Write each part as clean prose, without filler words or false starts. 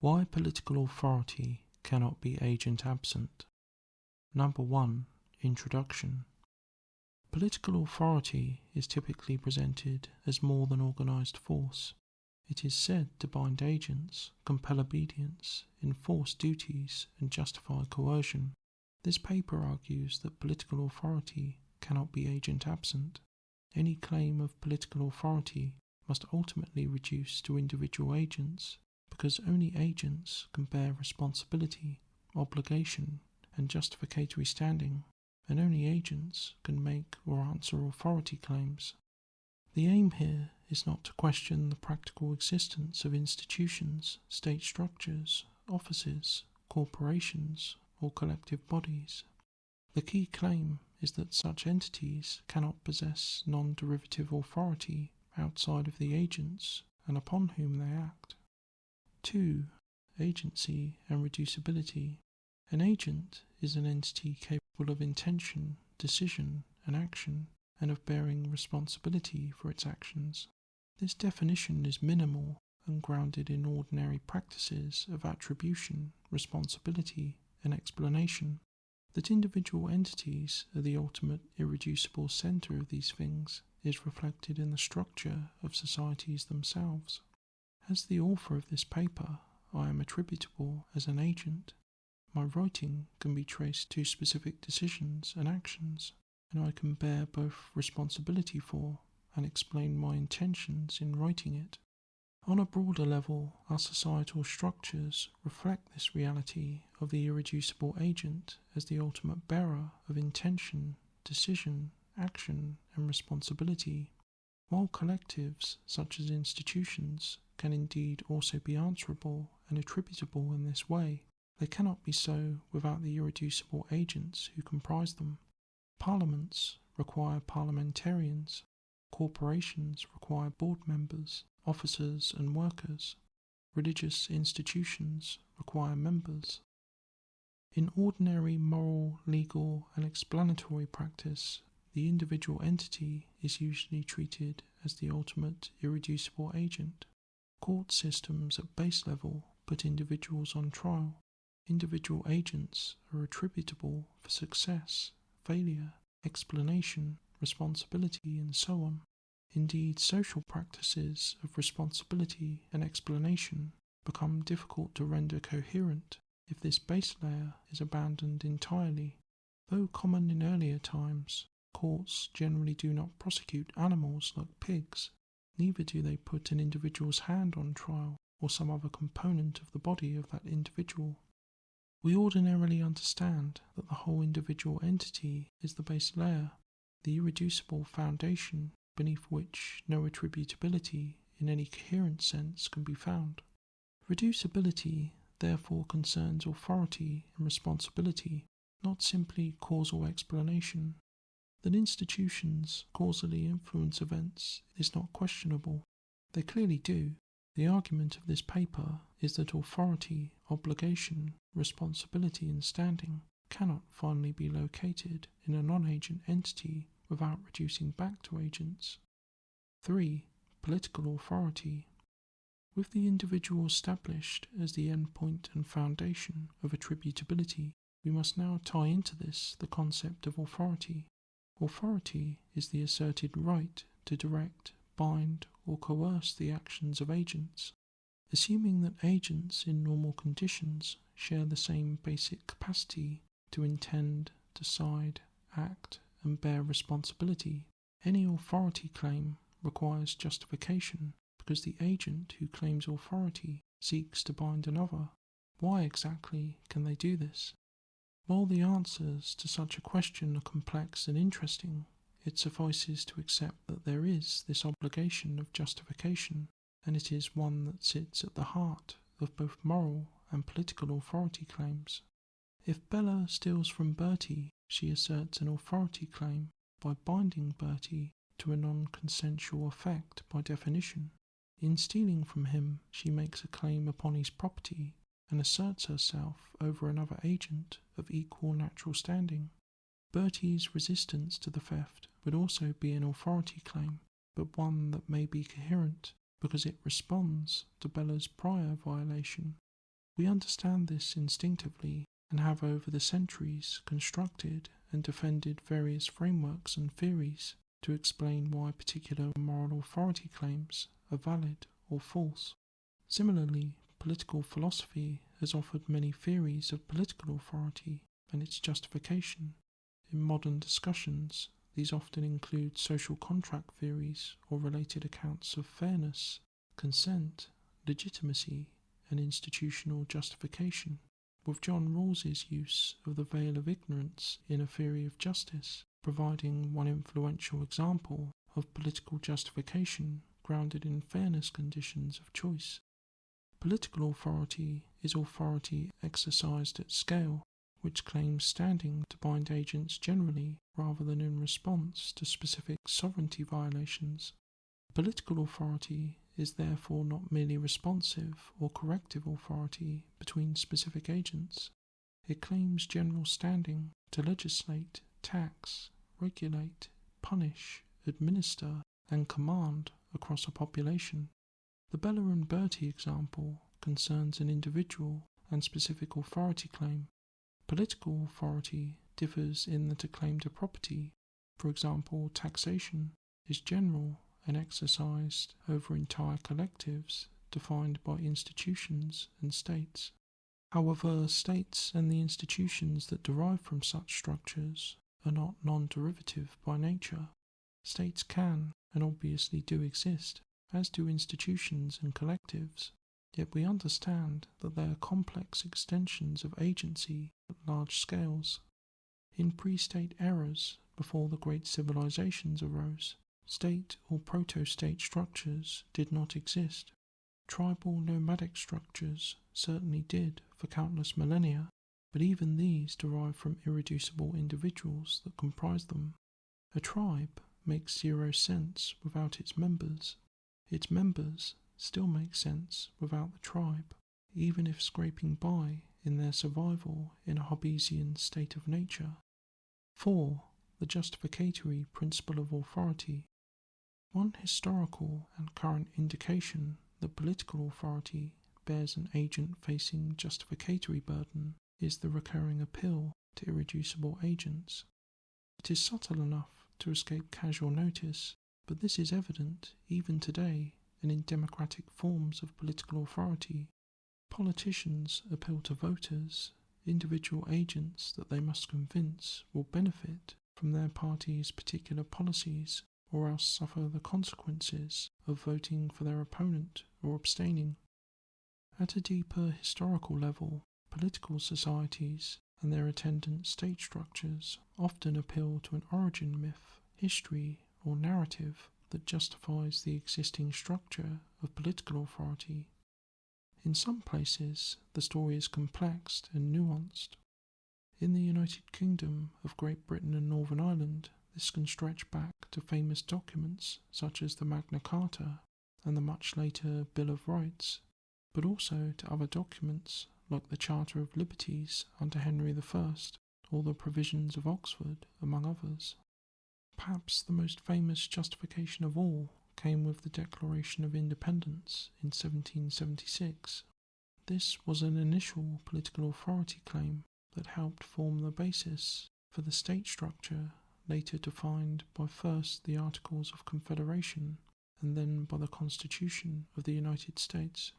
Why political authority cannot be agent absent. Number 1. Introduction. Political authority is typically presented as more than organised force. It is said to bind agents, compel obedience, enforce duties, and justify coercion. This paper argues that political authority cannot be agent absent. Any claim of political authority must ultimately reduce to individual agents, because only agents can bear responsibility, obligation, and justificatory standing, and only agents can make or answer authority claims. The aim here is not to question the practical existence of institutions, state structures, offices, corporations, or collective bodies. The key claim is that such entities cannot possess non-derivative authority outside of the agents and upon whom they act. 2. Agency and reducibility. An agent is an entity capable of intention, decision, and action, and of bearing responsibility for its actions. This definition is minimal and grounded in ordinary practices of attribution, responsibility, and explanation. That individual entities are the ultimate irreducible centre of these things is reflected in the structure of societies themselves. As the author of this paper, I am attributable as an agent. My writing can be traced to specific decisions and actions, and I can bear both responsibility for and explain my intentions in writing it. On a broader level, our societal structures reflect this reality of the irreducible agent as the ultimate bearer of intention, decision, action, and responsibility. While collectives, such as institutions, can indeed also be answerable and attributable in this way, they cannot be so without the irreducible agents who comprise them. Parliaments require parliamentarians. Corporations require board members, officers and workers. Religious institutions require members. In ordinary moral, legal and explanatory practice, the individual entity is usually treated as the ultimate irreducible agent. Court systems at base level put individuals on trial. Individual agents are attributable for success, failure, explanation, responsibility, and so on. Indeed, social practices of responsibility and explanation become difficult to render coherent if this base layer is abandoned entirely. Though common in earlier times, courts generally do not prosecute animals like pigs. Neither do they put an individual's hand on trial or some other component of the body of that individual. We ordinarily understand that the whole individual entity is the base layer, the irreducible foundation beneath which no attributability in any coherent sense can be found. Reducibility therefore concerns authority and responsibility, not simply causal explanation. That institutions causally influence events is not questionable. They clearly do. The argument of this paper is that authority, obligation, responsibility and standing cannot finally be located in a non-agent entity without reducing back to agents. 3. Political authority. With the individual established as the endpoint and foundation of attributability, we must now tie into this the concept of authority. Authority is the asserted right to direct, bind, or coerce the actions of agents. Assuming that agents in normal conditions share the same basic capacity to intend, decide, act, and bear responsibility, any authority claim requires justification because the agent who claims authority seeks to bind another. Why exactly can they do this? While the answers to such a question are complex and interesting, it suffices to accept that there is this obligation of justification, and it is one that sits at the heart of both moral and political authority claims. If Bella steals from Bertie, she asserts an authority claim by binding Bertie to a non-consensual effect by definition. In stealing from him, she makes a claim upon his property and asserts herself over another agent of equal natural standing. Bertie's resistance to the theft would also be an authority claim, but one that may be coherent because it responds to Bella's prior violation. We understand this instinctively and have over the centuries constructed and defended various frameworks and theories to explain why particular moral authority claims are valid or false. Similarly, political philosophy has offered many theories of political authority and its justification. In modern discussions, these often include social contract theories or related accounts of fairness, consent, legitimacy, and institutional justification, with John Rawls's use of the veil of ignorance in a theory of justice providing one influential example of political justification grounded in fairness conditions of choice. Political authority is authority exercised at scale, which claims standing to bind agents generally rather than in response to specific sovereignty violations. Political authority is therefore not merely responsive or corrective authority between specific agents. It claims general standing to legislate, tax, regulate, punish, administer, and command across a population. The Bella and Bertie example concerns an individual and specific authority claim. Political authority differs in that a claim to property, for example taxation, is general and exercised over entire collectives defined by institutions and states. However, states and the institutions that derive from such structures are not non-derivative by nature. States can, and obviously do exist, as do institutions and collectives, yet we understand that they are complex extensions of agency at large scales. In pre-state eras, before the great civilizations arose, state or proto-state structures did not exist. Tribal nomadic structures certainly did for countless millennia, but even these derive from irreducible individuals that comprise them. A tribe makes zero sense without its members. Its members still make sense without the tribe, even if scraping by in their survival in a Hobbesian state of nature. 4. The justificatory principle of authority. One historical and current indication that political authority bears an agent-facing justificatory burden is the recurring appeal to irreducible agents. It is subtle enough to escape casual notice, but this is evident even today and in democratic forms of political authority. Politicians appeal to voters, individual agents that they must convince will benefit from their party's particular policies or else suffer the consequences of voting for their opponent or abstaining. At a deeper historical level, political societies and their attendant state structures often appeal to an origin myth, history, or narrative that justifies the existing structure of political authority. In some places, the story is complex and nuanced. In the United Kingdom of Great Britain and Northern Ireland, this can stretch back to famous documents such as the Magna Carta and the much later Bill of Rights, but also to other documents like the Charter of Liberties under Henry I or the Provisions of Oxford, among others. Perhaps the most famous justification of all came with the Declaration of Independence in 1776. This was an initial political authority claim that helped form the basis for the state structure later defined by first the Articles of Confederation and then by the Constitution of the United States.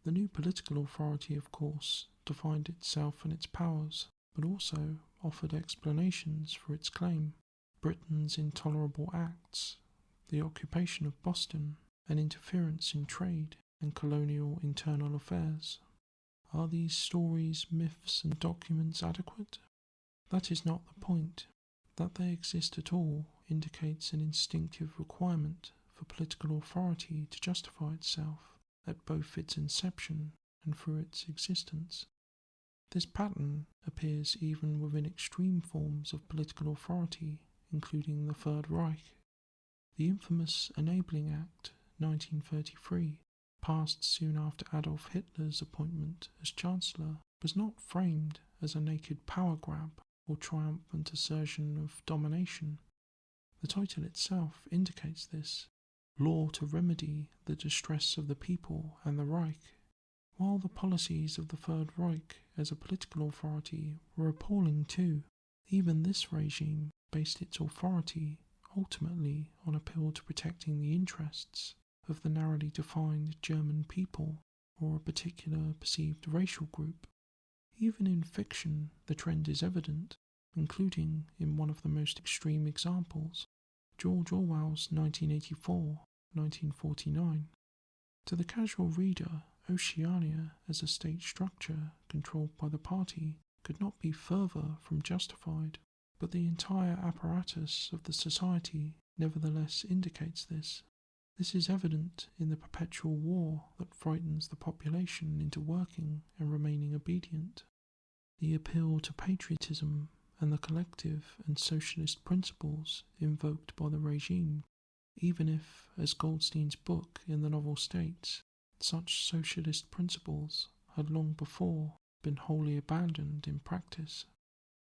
The new political authority, of course, defined itself and its powers, but also offered explanations for its claim. Britain's intolerable acts, the occupation of Boston, and interference in trade and colonial internal affairs. Are these stories, myths, and documents adequate? That is not the point. That they exist at all indicates an instinctive requirement for political authority to justify itself at both its inception and through its existence. This pattern appears even within extreme forms of political authority, including the Third Reich. The infamous Enabling Act 1933, passed soon after Adolf Hitler's appointment as Chancellor, was not framed as a naked power grab or triumphant assertion of domination. The title itself indicates this: Law to remedy the distress of the people and the Reich. While the policies of the Third Reich as a political authority were appalling too, even this regime based its authority ultimately on appeal to protecting the interests of the narrowly defined German people or a particular perceived racial group. Even in fiction, the trend is evident, including in one of the most extreme examples, George Orwell's 1984-1949. To the casual reader, Oceania as a state structure controlled by the party could not be further from justified, but the entire apparatus of the society nevertheless indicates this. This is evident in the perpetual war that frightens the population into working and remaining obedient. The appeal to patriotism and the collective and socialist principles invoked by the regime, even if, as Goldstein's book in the novel states, such socialist principles had long before been wholly abandoned in practice.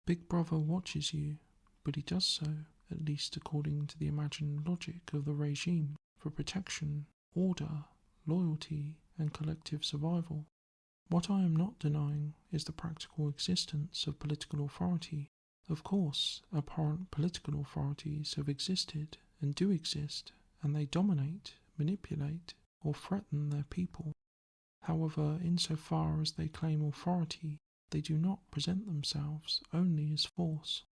Big Brother watches you, but he does so, at least according to the imagined logic of the regime, for protection, order, loyalty, and collective survival. What I am not denying is the practical existence of political authority. Of course, apparent political authorities have existed and do exist, and they dominate, manipulate, or threaten their people. However, insofar as they claim authority, they do not present themselves only as force.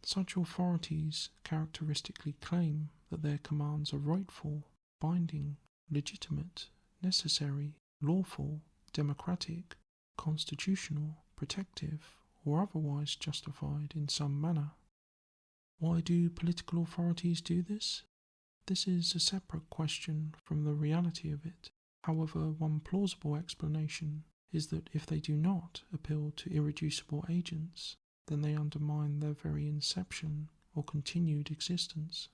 Such authorities characteristically claim that their commands are rightful, binding, legitimate, necessary, lawful, democratic, constitutional, protective, or otherwise justified in some manner. Why do political authorities do this? This is a separate question from the reality of it. However, one plausible explanation is that if they do not appeal to irreducible agents, then they undermine their very inception or continued existence.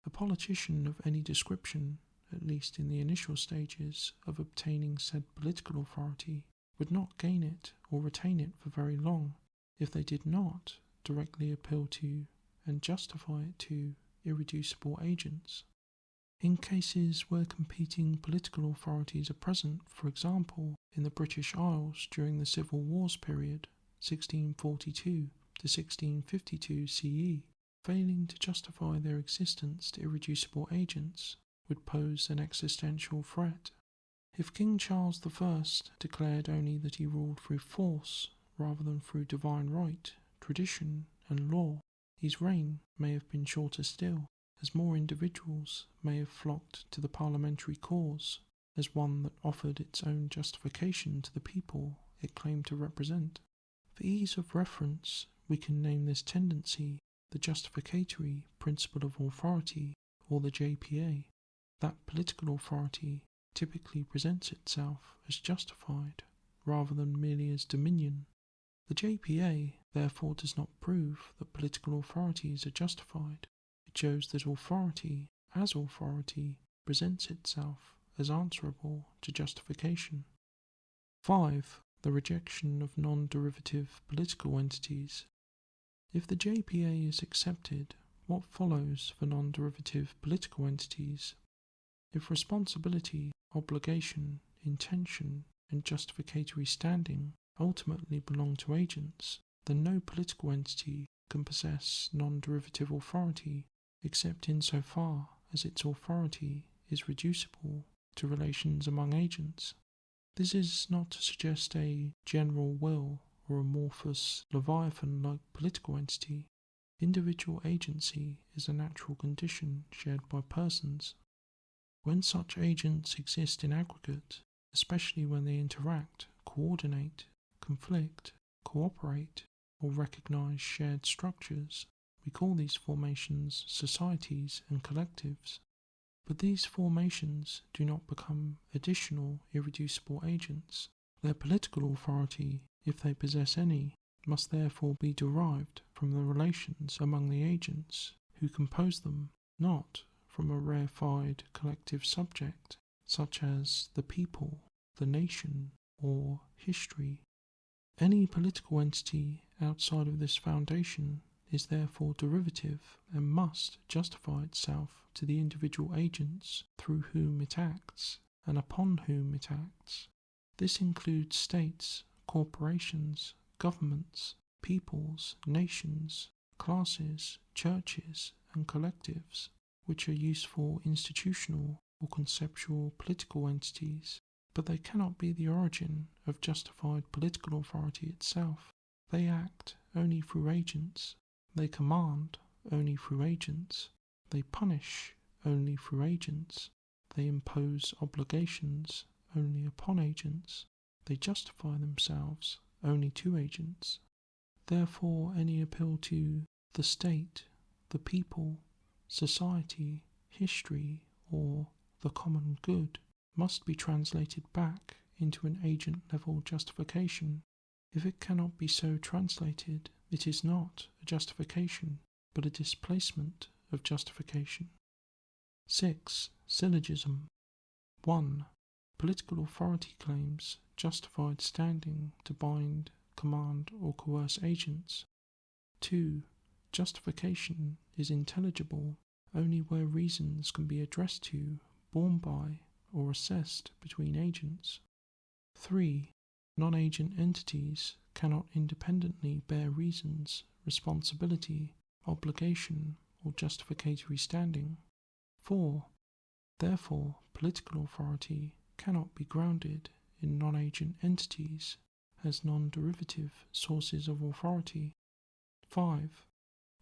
A politician of any description, at least in the initial stages of obtaining said political authority, would not gain it or retain it for very long if they did not directly appeal to and justify it to irreducible agents. In cases where competing political authorities are present, for example, in the British Isles during the Civil Wars period, 1642 to 1652 CE, failing to justify their existence to irreducible agents would pose an existential threat. If King Charles I declared only that he ruled through force rather than through divine right, tradition, and law, his reign may have been shorter still, as more individuals may have flocked to the parliamentary cause as one that offered its own justification to the people it claimed to represent. For ease of reference, we can name this tendency the justificatory principle of authority, or the JPA. That political authority typically presents itself as justified, rather than merely as dominion. The JPA therefore does not prove that political authorities are justified. It shows that authority, as authority, presents itself as answerable to justification. 5. The rejection of non-derivative political entities. If the JPA is accepted, what follows for non-derivative political entities? If responsibility, obligation, intention, and justificatory standing ultimately belong to agents, then no political entity can possess non-derivative authority except insofar as its authority is reducible to relations among agents. This is not to suggest a general will or amorphous Leviathan-like political entity. Individual agency is a natural condition shared by persons. When such agents exist in aggregate, especially when they interact, coordinate, conflict, cooperate, or recognize shared structures, we call these formations societies and collectives. But these formations do not become additional irreducible agents. Their political authority, if they possess any, must therefore be derived from the relations among the agents who compose them, not from a rarefied collective subject, such as the people, the nation, or history. Any political entity outside of this foundation is therefore derivative and must justify itself to the individual agents through whom it acts and upon whom it acts. This includes states, corporations, governments, peoples, nations, classes, churches, and collectives, which are useful institutional or conceptual political entities, but they cannot be the origin of justified political authority itself. They act only through agents, they command only through agents, they punish only through agents, they impose obligations only upon agents, they justify themselves only to agents. Therefore, any appeal to the state, the people, society, history, or the common good must be translated back into an agent-level justification. If it cannot be so translated, it is not a justification, but a displacement of justification. 6. Syllogism. 1. Political authority claims justified standing to bind, command, or coerce agents. 2. Justification is intelligible only where reasons can be addressed to, borne by, or assessed between agents. 3. Non-agent entities cannot independently bear reasons, responsibility, obligation, or justificatory standing. 4. Therefore, political authority cannot be grounded in non-agent entities as non-derivative sources of authority. 5.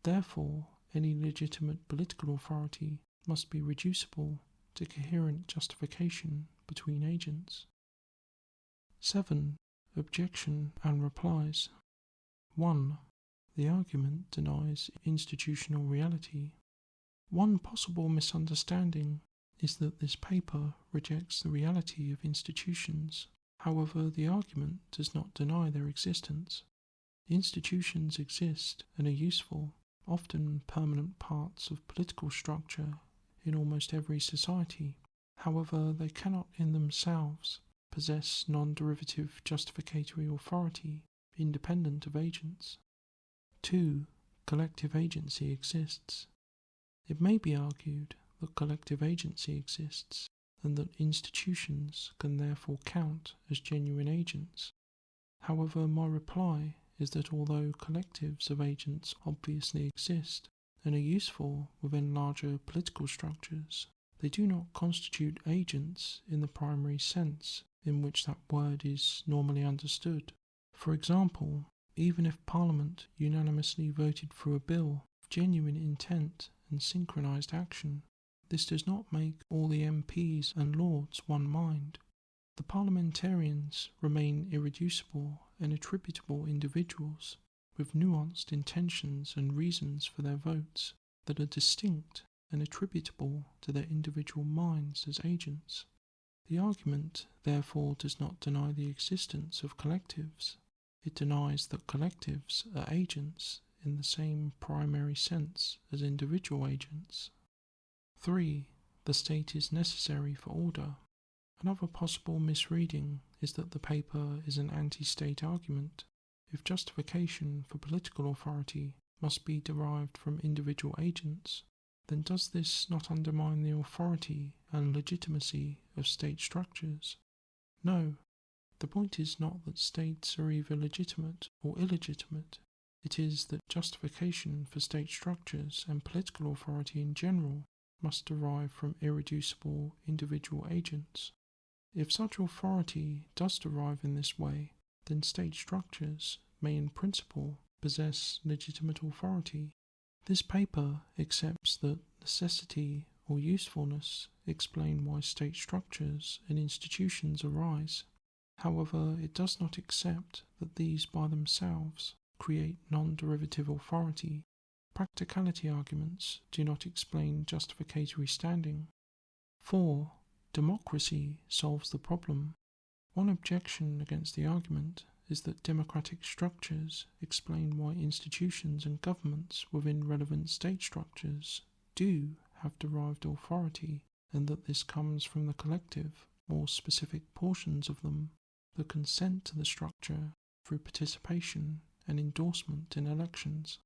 Therefore, any legitimate political authority must be reducible to coherent justification between agents. 7. Objection and replies. 1. The argument denies institutional reality. One possible misunderstanding is that this paper rejects the reality of institutions. However, the argument does not deny their existence. Institutions exist and are useful, often permanent parts of political structure in almost every society. However, they cannot in themselves possess non-derivative justificatory authority independent of agents. 2. Collective agency exists. It may be argued that collective agency exists and that institutions can therefore count as genuine agents. However, my reply is that although collectives of agents obviously exist and are useful within larger political structures, they do not constitute agents in the primary sense in which that word is normally understood. For example, even if Parliament unanimously voted for a bill of genuine intent and synchronised action, this does not make all the MPs and Lords one mind. The parliamentarians remain irreducible and attributable individuals with nuanced intentions and reasons for their votes that are distinct and attributable to their individual minds as agents. The argument, therefore, does not deny the existence of collectives. It denies that collectives are agents in the same primary sense as individual agents. 3. The state is necessary for order. Another possible misreading is that the paper is an anti-state argument. If justification for political authority must be derived from individual agents, then does this not undermine the authority and legitimacy of state structures? No. The point is not that states are either legitimate or illegitimate. It is that justification for state structures and political authority in general must derive from irreducible individual agents. If such authority does derive in this way, then state structures may in principle possess legitimate authority. This paper accepts that necessity or usefulness explain why state structures and institutions arise. However, it does not accept that these by themselves create non-derivative authority. Practicality arguments do not explain justificatory standing. 4. Democracy solves the problem. One objection against the argument is that democratic structures explain why institutions and governments within relevant state structures do have derived authority, and that this comes from the collective or specific portions of them that consent to the structure through participation and endorsement in elections.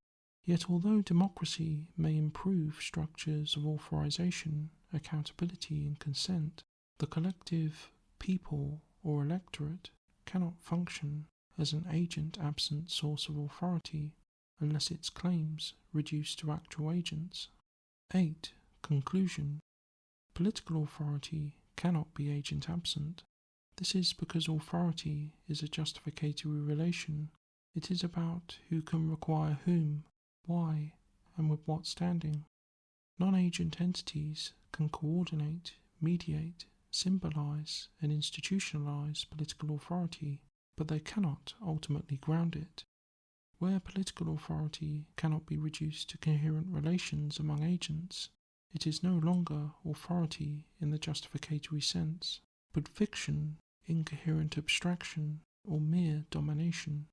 Yet although democracy may improve structures of authorization, accountability and consent, the collective, people or electorate cannot function as an agent-absent source of authority unless its claims reduce to actual agents. 8. Conclusion. Political authority cannot be agent-absent. This is because authority is a justificatory relation. It is about who can require whom, why, and with what standing. Non-agent entities can coordinate, mediate, symbolize, and institutionalize political authority, but they cannot ultimately ground it. Where political authority cannot be reduced to coherent relations among agents, it is no longer authority in the justificatory sense, but fiction, incoherent abstraction, or mere domination.